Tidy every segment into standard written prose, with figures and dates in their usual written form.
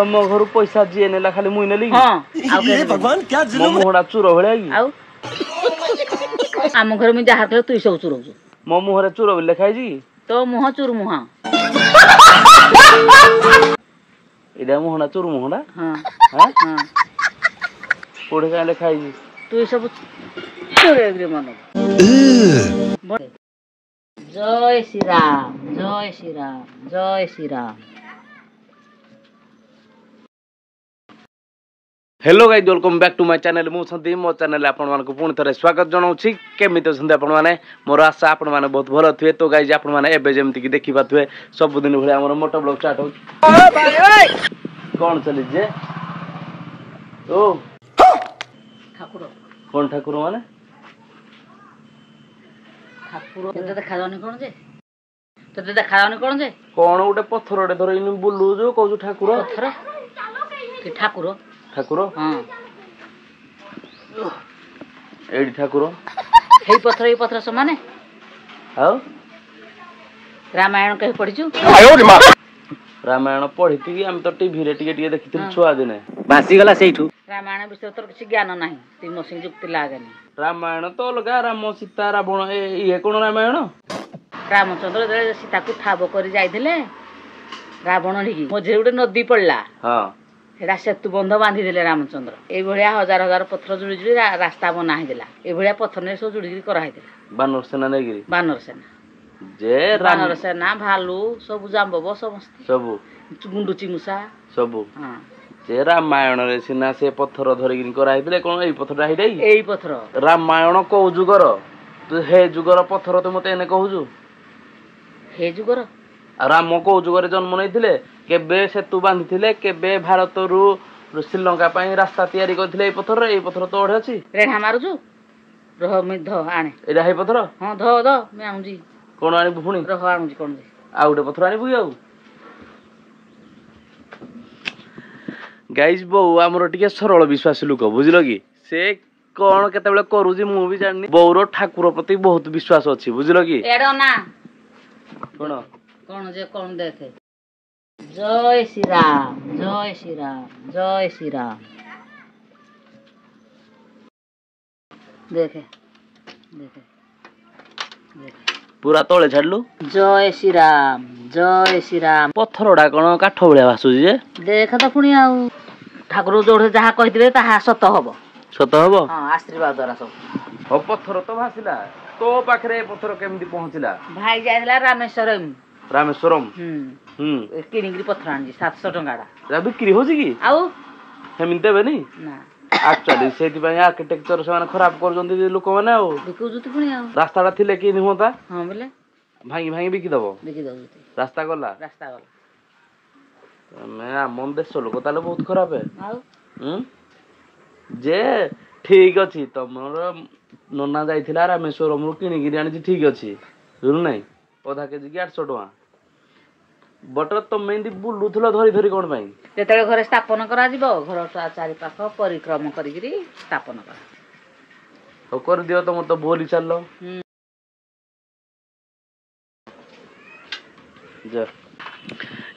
तुम घर पैसा जी नेला खाली मुई नेली हां ये भगवान क्या जुलुम मो मुहड़ा चूर भलिया की आउ आम घर में जहाँ कले तू सब चुरौचु मो मुहरे चूर बोले खाई जी तो मुह चुर मुहा इडा मुहड़ा चूर मुहड़ा हाँ हां हाँ कोड़े का खाई जी तू सब चुरे मन जय श्री राम जय श्री राम जय Shri Ram. Hello guys welcome back to my channel मु संदीप मो चैनल आपण मानको पुणी थरे स्वागत जनाउछि केमितो संदे आपण माने मोर आशा आपण माने बहुत भलो थिए तो गाइस आपण माने एबे जेमति कि देखि पाथुए सब दिन भले हमर मोटो ब्लॉग स्टार्ट हो ओ भाई ओए कोन चली जे ओ ठाकुर कोन ठाकुर माने ठाकुर ते देखा जानी कोन जे ते देखा जानी कोन जे कोन उटे पत्थरडे धरइनु बुल्लु जो कहू ठाकुर पत्थर कि ठाकुर ठाकुर हां एडी ठाकुर हे पत्थर समान आउ रामायण कहि पढिछु रामायण पढिति कि हम तो टीवी रे टिके देखिथिल छुआ दिने भासी गला सेठू रामायण विषय तो किसी ज्ञान नाही ती मोसिंग जुक्ति लागेनी रामायण तो अलगा राम सीता रावण ये कोन रामायण रामचंद्र जे सीता को ठाब करी जाइथिले रावण ढिकी मझे उडे नदी पड़ला हां एडा सेतु बंध बांधी देले रामचंद्र ए भलिया हजार हजार पत्थर जुड़ी जुड़ी रास्ता बना है देला ए भलिया पत्थर ने सब जुड़ी करा है देला बानर सेना नेगिरी बानर सेना जे बानर सेना भालू सब जाम्बव समस्त सब गुंडुची मुसा सब हां जे रामायण रे सिना से पत्थर धरिगिरी करा है कोन एई पत्थर राही देई एई पत्थर रामायण को जुगर तू हे जुगर पत्थर तो मते एने कहूजु हे जुगर राम को जुगर जन्म नैथिले केबे सेतु बांधिथिले केबे भारत रु श्रीलंका पई रास्ता तयारी करथिले ए पत्थर तो ओढे अछि रेढा मारुजु रह में ध आणे एडा हे पत्थर हां ध मैं आउजी कोन आनी भुणी रह आउजी कोन दे आ उडे पत्थर आनी बुई आउ गाइस बो हमरो टिके सरल विश्वास लोक बुझिलो कि से कोन केते बेले करूजी मु भी जाननी बौरो ठाकुर प्रति बहुत विश्वास अछि बुझिलो कि एडो ना कोन कोन जे कोन देखे जय श्री राम जय श्री राम जय श्री राम देखे देखे देखे पूरा तळे छाडलु जय श्री राम पत्थरडा कोन काठ भलिया भासुजी जे देख त पुणी आउ ठाकुर जोड़े जहा कहिथिले ताहा सत हबो हां आशीर्वाद द्वारा सब ओ पत्थर तो भासिला तो पाखरे पत्थर केमदी पहुंचिला भाई जायला रामेश्वरम किणिगिरी पत्थर आनी 700 टंकाडा रा बिक्री होजी की आउ हेमिन देबे नी ना एक्चुअली सेति पय आर्किटेक्चर से माने खराब कर जंदी लोक माने ओ बिकु जुति पुणी आउ रास्ताडा थिले की नि होता हां बोले भांगी बिकी दबो बिकी दउ जुति रास्ता गला मैं मन देश लोक ताले बहुत खराब है आउ जे ठीक अछि तमरो नन्ना जाइथिला रामेश्वरम रु किणिगिरी आनी ठीक अछि बुझु नै आधा केजी 800 टका बटर तो मेंदी बुलुथलो धरी धरी कोन पई जेतले घरे स्थापन करा जिवो घर चारि पाख परिक्रम करिगिरी स्थापन करा हो कर दियो तमर तो बोली चललो जा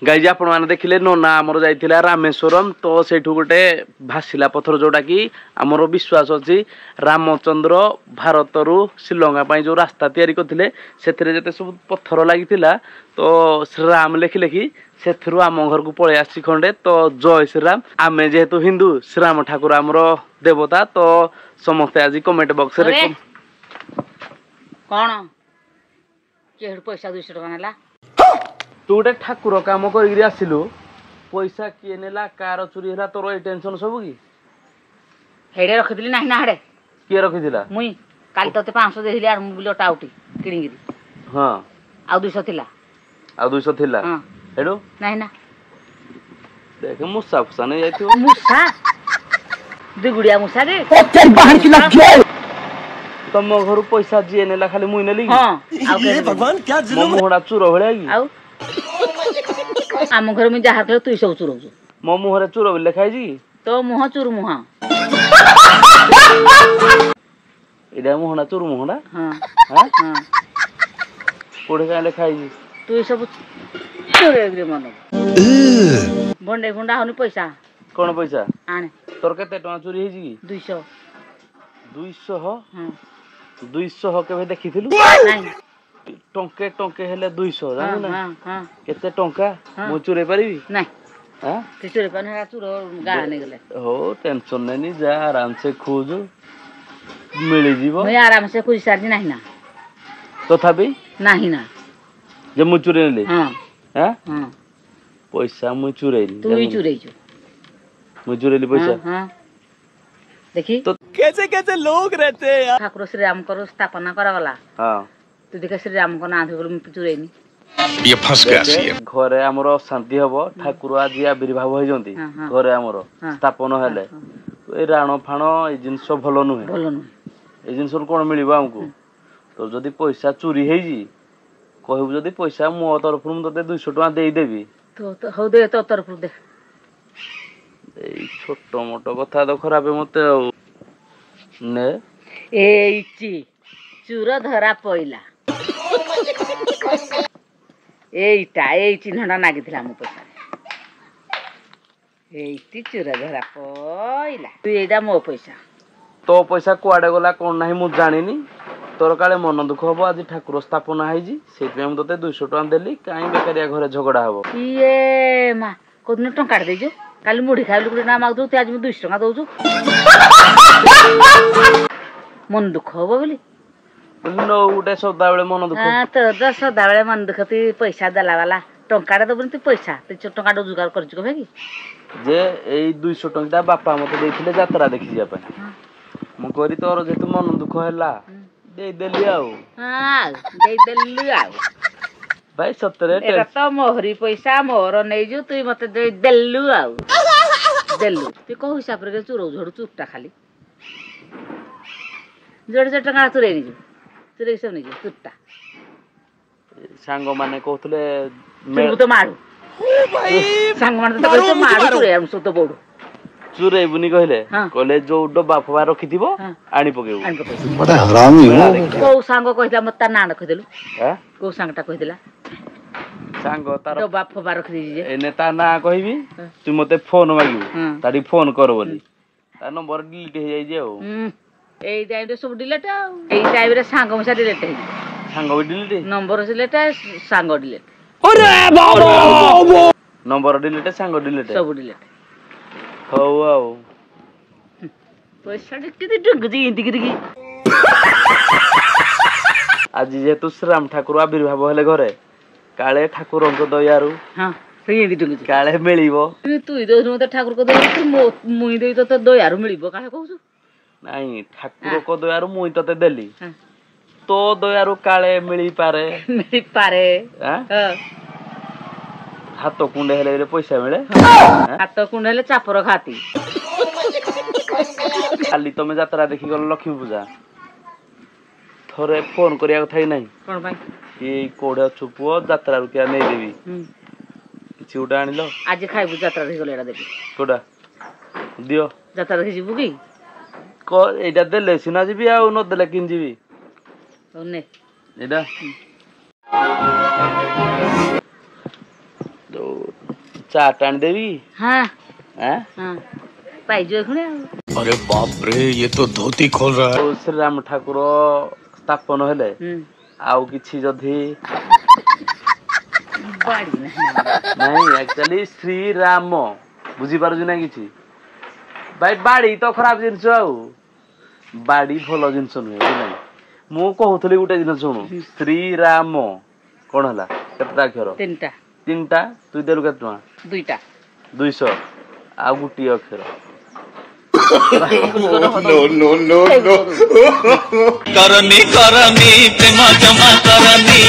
गाइज आपण माने देखिले नोना हमर जाइथिला रामेश्वरम तो सेठु गोटे भासिला पत्थर जोटा कि हमर विश्वास अछि रामचंद्र भारत रु श्रीलंका पई जो रास्ता तयारी करथिले सेथरे जते सब पत्थर लागिथिला तो श्री राम लेखि लेखि सेथरु हम घर को पळे आसी खंडे तो जय श्री राम आमे जेहेतु हिंदू श्री राम ठाकुर हमर देवता तो समस्त आज कमेंट बॉक्स रे कोन केहड़ पैसा 200 टका नेला तू गोटे ठाकुर काम कर आसिलु पैसा किए नेला कार चोरी हला तोर ए टेंशन सब की हेडे रखिदिली नाही ना हेडे किए रखिदिला मुई काली तते 500 देहिली आर बुलो टाउटी किणिगिरी हां आ 200 थिला आ 200 थिला हां हेडो नाही ना देख मुसा फसा नहीं जाइथियो मुसा दिगुड़िया मुसा रे तेरी बहन की लग गया तम घर पैसा जिए नेला खाली मुई नेली हां ये भगवान क्या जुलुम मोहड़ा चूर भलिया की आउ आम घर में जहा कले तू सब चुरौचु मो मुहरे चूर बोले खाई जी तो मुह चुर मुहा इडा मोहड़ा चूर मोहड़ा हां हां हां कोड़े का ले खाई जी तू सब ଚୁରେଇକିରି ମନ ଭଣ୍ଡେ ଭଣ୍ଡା ହଉନି ପଇସା କଣ ପଇସା ଆଣେ ତୋର କେତେ ଟଙ୍କା ଚୋରି ହେଇଛି କି 200 200 ହଁ 200 କେବେ ଦେଖିଥିଲୁ ନାଇଁ ଟଙ୍କେ ଟଙ୍କେ ହେଲେ 200 ହଁ ଜାଣିଛୁ ନା ହଁ ହଁ କେତେ ଟଙ୍କା ହଁ। ମୁଁ ଚୁରେଇ ପାରିବି ନାଇଁ ଆଁ ସେ ଚୁରେଇ ପାରୁନି ହେରା ଚୁର ଗାଁ ନେଇଗଲେ ହଉ ଟେନସନ ନେନି ଯା ଆରାମସେ ଖୋଜୁ ମିଳିଯିବ ମୁଇଁ ଆରାମସେ ଖୋଜି ସାରିଛି ନାହିଁ ନା ତଥାପି ନାହିଁ ନା ଯେ ମୁଁ ଚୁରେଇ ନେଲି ହଁ ଆଁ ହଁ ପଇସା ମୁଁ ଚୁରେଇଲି ତୁ ବି ଚୁରେଇଛୁ ମୁଁ ଚୁରେଇଲି ହଁ ପଇସା ହଁ ଦେଖି तो कैसे कैसे लोग रहते हैं यार ଠାକୁର ଶ୍ରୀରାମଙ୍କର ସ୍ଥାପନା କରାଗଲା हाँ ତୁ ଦେଖେ ଶ୍ରୀରାମଙ୍କ ନାଁ ଧରି ମୁଁ ଚୁରେଇନି ये फंस गया सी ଘରେ ଆମର ଅଶାନ୍ତି ହବ ଠାକୁର ଆଜି ଆବିର୍ଭାବ ହେଇଛନ୍ତି ହଁ, ହଁ। ଘରେ ଆମର ହଁ। ସ୍ଥାପନ ହେଲେ ହଁ, ଏଇ ରାଣ ଫାଣ ଏଇ ଜିନିଷ ଭଲ ନୁହେଁ ଭଲ ନୁହେଁ ଏଇ ଜିନିଷରୁ କଣ ମିଳିବ ଆମକୁ ତ ଯଦି ପଇସା ଚୋରି ହେଇଛି କହିବୁ ଯଦି ପଇସା ମୋ ତରଫରୁ ମୁଁ ତତେ 200 ଟଙ୍କା ଦେଇଦେବି ହଉ ଦେ ତୋ ତରଫରୁ ଦେ ଏଇ ଛୋଟ ମୋଟ କଥା ତ ଖରାପ ମତେ ଆଉ ନେ ଏଇଚି ଚୁର ଧରା ପଇଲା ଏଇଟା ଏଇ ଚିହ୍ନଟା ନାଗିଥିଲା ମୋ ପଇସାରେ ଏଇଟି ଚୁର ଧରା ପଇଲା ତୁ ଏଇଟା ମୋ ପଇସା ତୋ ପଇସା କୁଆଡେ ଗଲା କଣ ନାହିଁ ମୁଁ ଜାଣିନି ତୋର କାଳେ ମନ ଦୁଃଖ ହବ ଆଜି ଠାକୁର ସ୍ଥାପନା ହେଇଛି ସେଇଥିପାଇଁ ମୁଁ ତତେ 200 ଟଙ୍କା ଦେଲି କାହିଁ ବେକାରିଆ ଘରେ ଝଗଡା ହବ ଇଏ ମା କୋଉଦିନ ଟଙ୍କାଟେ ଦେଇଛୁ କାଲି ମୁଢି ଖାଇଲୁ 20 ଟଙ୍କା ମାଗୁଛୁ ତୁ ଆଜି 200 ଟଙ୍କା ଦଉଛୁ ମନ ଦୁଃଖ ହବ ବୋଲି ନଉ ଗୋଟେ ସଦାବେଳେ ମନ ଦୁଃଖ ହଁ ତୋ ତ ସଦାବେଳେ ମନ ଦୁଃଖ ତୁ ପଇସା ଦେଲା ବାଲା ଟଙ୍କାଟେ ଦବୁନି ତୁ ପଇସା ତୁ ଟଙ୍କା ରୋଜଗାର କରିଛୁ କବେ କି ଯେ ଏଇ 200 ଟଙ୍କା ବାପା ମତେ ଦେଇଥିଲେ ଯାତ୍ରା ଦେଖି ଯିବା ପାଇଁ ମୁଁ କହିଲି ତୋର ଯେହେତୁ ମନ ଦୁଃଖ ହେଲା ଦେଇଦେଲି ଆଉ ହଁ ଦେଇଦେଲୁ ଆଉ ଭାଇ ସତରେ ଏଟା ତ ମୋହରି ପଇସା ମୋର ନେଇଛୁ ତୁଇ ମତେ ଦେଇଦେଲୁ ଆଉ ଦେଲୁ ତୁ କୋଉ ହିସାବରେ ଚୁରଉ ଝଡୁ ଚୁରଟା ଖାଲି ଯୋଡେ ଟଙ୍କା ଚୁରେଇ ନେଇଛୁ ଚୁରେଇ ସବୁ ନେଇଛୁ ଚୁରଟା ସାଙ୍ଗମାନେ କହୁଥିଲେ ଚୁରବୁ ତ ମାଡୁ ସାଙ୍ଗମାନେ ତ କହୁଛ ମାଡୁ ଚୁରେଇ ଆଣୁ ସବୁ ତ ବଉଡୁ ଚୁରେଇବୁନି କହିଲେ ହଁ। କହିଲେ ଯୋଉ ଡବା ଫବା ରଖିଥିବ ହଁ। ଆଣି ପକେଇବୁ ଆଣି ପକେଇବୁ बड़ा हरामी हो କୋଉ ସାଙ୍ଗ କହିଥିଲା ମତେ ତା ନାଁ କହିଦେଲୁ ଆଁ? କୋଉ ସାଙ୍ଗଟା କହିଥିଲା ସାଙ୍ଗ ତାର ଡବା ଫବା ରଖିଦେଇଛି ଯେ ଏନେ ତା ନାଁ କହିବି ହଁ। ତୁ ମତେ ଫୋନ ମାଗିବୁ ହଁ। ତାରିଖ ଫୋନ କର ବୋଲି ତା ନମ୍ବର ଡିଲିଟ ହେଇଯାଇଛି ଆଉ ଏଇ ଟାଇମରେ ସବୁ ଡିଲେଟ ଆଉ ଏଇ ଟାଇମରେ ସାଙ୍ଗ ମିଶା ଡିଲେଟ ହେଇଛି ସାଙ୍ଗ ବି ଡିଲିଟ ନମ୍ବର ଡିଲେଟ ସାଙ୍ଗ ଡିଲେଟ ନମ୍ବର ଡିଲିଟ ସାଙ୍ଗ ଡିଲିଟ ସବୁ ଡିଲେଟ ହଉ ଆଉ ପଇସା କେତେ ଡୁଙ୍ଗୁଛି ଏମିତି କରିକି ଆଜି ଯେହେତୁ ଶ୍ରୀରାମ ଠାକୁର ଆବିର୍ଭାବ ହେଲେ ଘରେ କାଳେ ଠାକୁରଙ୍କ ଦୟାରୁ ହଁ ଏମିତି ଡୁଙ୍ଗୁଛି କାଳେ ମିଳିବ ତୁ ଦଉଛୁ ମତେ ଠାକୁରଙ୍କ ଦୟାରୁ ମୁଇଁ ଦେଇ ତତେ ଦୟାରୁ ମିଳିବ କାଳେ କହୁଛୁ ନାଇଁ ଠାକୁରଙ୍କ ଦୟାରୁ ମୁଇଁ ତତେ ଦେଲି ହଁ। ତୋ ଦୟାରୁ କାଳେ ମିଳିପାରେ ମିଳିପାରେ ଆଁ? ହଁ। ହାତ କୁଣ୍ଡେ ହେଲେ ପଇସା ମିଳେ ହାତ କୁଣ୍ଡ ହେଲେ ଚାପର ଖାତି କାଲି ତମେ ଯାତ୍ରା ଦେଖି ଗଲ ଲକ୍ଷ୍ମୀ ପୂଜା ଥରେ ଫୋନ କରିବା କଥା ହିଁ ନାହିଁ କଣ ପାଇଁ କି କୋଉଠି ଅଛୁ ପୁଅ ଯାତ୍ରାରୁ କିଆ ନେଇଦେବି କିଛି ଗୋଟେ ଆଣିଲ ଆଜି ଖାଇବୁ ଯାତ୍ରା ଦେଖି ଗଲେ ଏଇଟା ଦେବି କୋଉଟା ଦିଅ ଯାତ୍ରା ଦେଖି ଯିବୁ କି ଏଇଟା ଦେଲେ ସିନା ଯିବି ଆଉ ନଦେଲେ କିନ୍ ଯିବି ହଉ ନେ ଏଇଟା ଯୋଉ ଚା ଟା ଆଣିଦେବି ହଁ ଆଁ ହଁ ପାଇଯିବ ଏଖୁଣି ଆଉ अरे बाप रे ये तो धोती खोल रहा है ଆଉ ଶ୍ରୀରାମ ଠାକୁର ସ୍ଥାପନ ହେଲେ ଆଉ କିଛି ଯଦି ବାଡ଼ି ନାହିଁ ନାଇଁ ଆକ୍ଚୁଆଲି ଶ୍ରୀରାମ ବୁଝିପାରୁଛୁ ନା କିଛି ଭାଇ ବାଡି ତ ଖରାପ ଜିନିଷ ଆଉ ବାଡି ଭଲ ଜିନିଷ ନୁହେଁ ବୁଝିଲ ମୁଁ କହୁଥିଲି ଗୋଟେ ଜିନିଷ ଶୁଣୁ ଶ୍ରୀରାମ କଣ ହେଲା କେତେଟା ଅକ୍ଷର ତିନିଟା ତୁଇ ଦେଲୁ କେତେ ଟଙ୍କା 2ଟା 200 ଆଉ ଗୋଟିଏ ଅକ୍ଷର नो नो नो नो करनी करनी प्रेमा जमा करनी